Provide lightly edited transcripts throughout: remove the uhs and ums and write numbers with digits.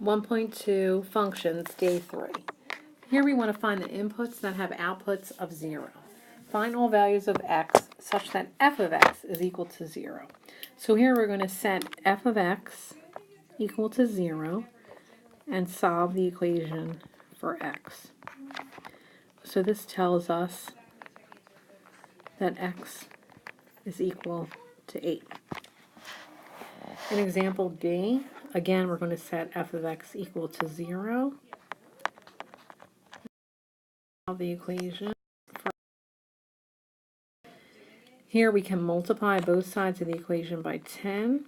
1.2 functions, day 3. Here we want to find the inputs that have outputs of 0. Find all values of x such that f of x is equal to 0. So here we're going to set f of x equal to 0 and solve the equation for x. So this tells us that x is equal to 8. In example B, again we're going to set f of x equal to 0. Solve the equation. Here we can multiply both sides of the equation by 10.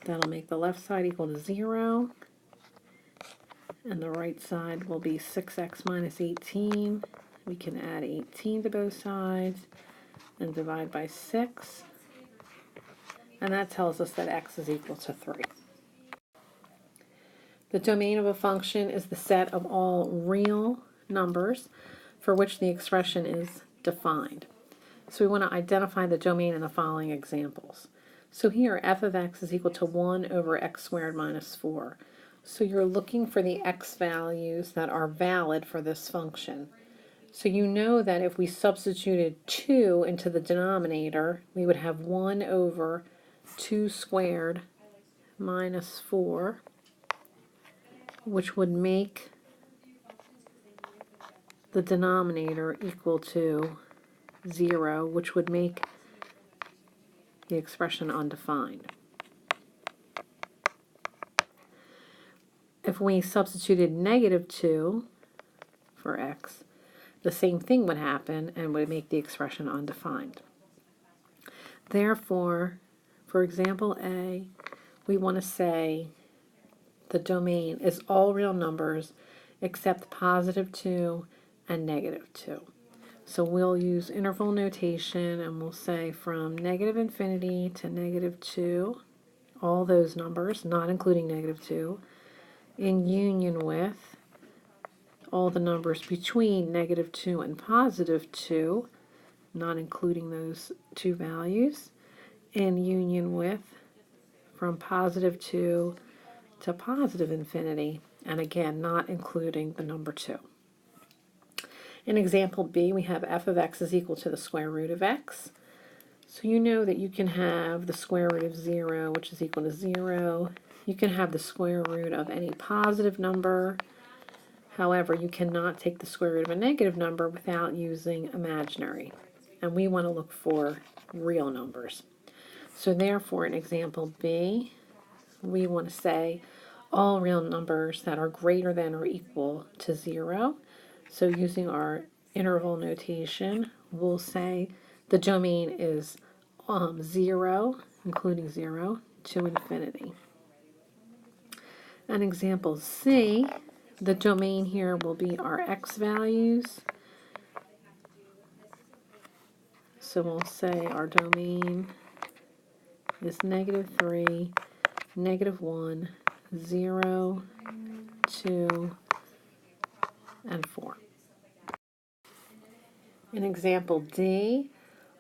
That'll make the left side equal to 0. And the right side will be 6x minus 18. We can add 18 to both sides and divide by 6. And that tells us that x is equal to 3. The domain of a function is the set of all real numbers for which the expression is defined. So we want to identify the domain in the following examples. So here f of x is equal to 1 over x squared minus 4. So you're looking for the x values that are valid for this function. So you know that if we substituted 2 into the denominator, we would have 1 over 2 squared minus 4, which would make the denominator equal to 0, which would make the expression undefined. If we substituted negative 2 for x, the same thing would happen and would make the expression undefined. Therefore, for example A, we want to say the domain is all real numbers except positive 2 and negative 2. So we'll use interval notation and we'll say from negative infinity to negative 2, all those numbers, not including negative 2, in union with all the numbers between negative 2 and positive 2, not including those two values, in union with from positive 2 to positive infinity, and again, not including the number 2. In example B, we have f of x is equal to the square root of x. So you know that you can have the square root of 0, which is equal to 0. You can have the square root of any positive number. However, you cannot take the square root of a negative number without using imaginary. And we want to look for real numbers. So therefore, in example B, we want to say all real numbers that are greater than or equal to 0. So using our interval notation, we'll say the domain is 0, including 0, to infinity. And example C, the domain here will be our x values. So we'll say our domain is negative 3, negative 1, 0, 2, and 4. In example D,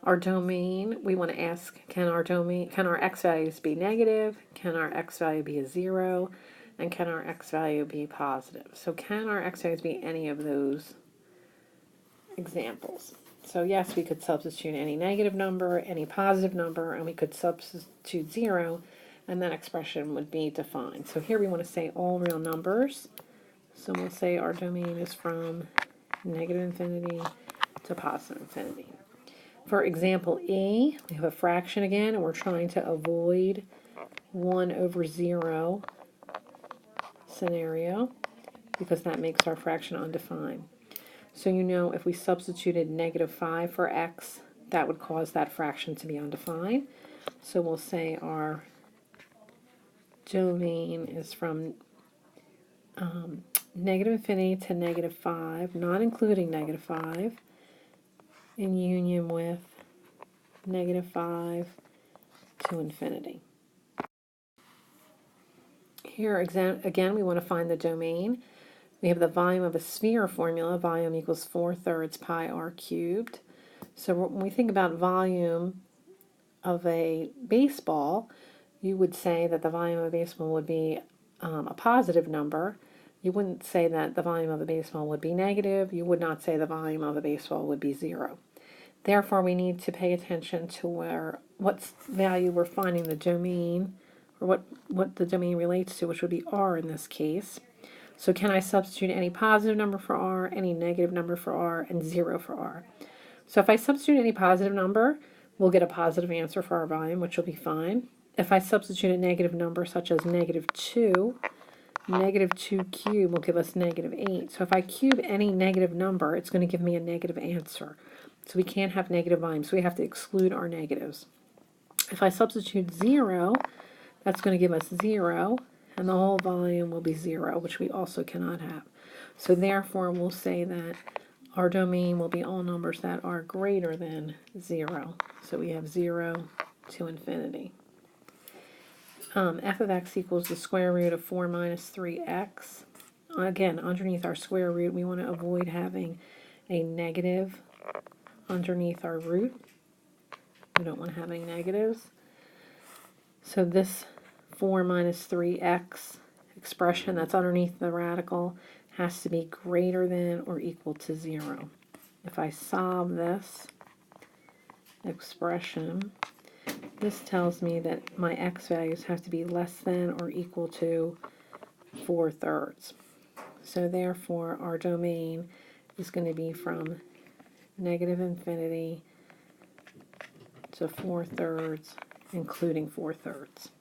our domain, we want to ask, can our x values be negative? Can our x value be a 0? And can our x value be positive? So can our x values be any of those examples? So yes, we could substitute any negative number, any positive number, and we could substitute 0, and that expression would be defined. So here we want to say all real numbers. So we'll say our domain is from negative infinity to positive infinity. For example E, we have a fraction again, and we're trying to avoid 1 over 0 scenario because that makes our fraction undefined. So you know if we substituted negative 5 for x, that would cause that fraction to be undefined. So we'll say our domain is from negative infinity to negative 5, not including negative 5, in union with negative 5 to infinity. Here again we want to find the domain. We have the volume of a sphere formula. Volume equals 4/3 pi r cubed. So when we think about volume of a baseball, you would say that the volume of a baseball would be a positive number. You wouldn't say that the volume of a baseball would be negative. You would not say the volume of a baseball would be 0. Therefore, we need to pay attention to what value we're finding the domain, or what the domain relates to, which would be r in this case. So can I substitute any positive number for r, any negative number for r, and 0 for r? So if I substitute any positive number, we'll get a positive answer for our volume, which will be fine. If I substitute a negative number, such as -2, -2 cubed will give us -8. So if I cube any negative number, it's going to give me a negative answer. So we can't have negative volume, so we have to exclude our negatives. If I substitute 0, that's going to give us 0, and the whole volume will be 0, which we also cannot have. So therefore, we'll say that our domain will be all numbers that are greater than 0. So we have 0 to infinity. F of x equals the square root of 4 minus 3x. Again, underneath our square root, we want to avoid having a negative underneath our root. We don't want to have any negatives. So this 4 minus 3x expression that's underneath the radical has to be greater than or equal to 0. If I solve this expression, this tells me that my x values have to be less than or equal to 4/3. So therefore, our domain is going to be from negative infinity to 4/3, including 4/3.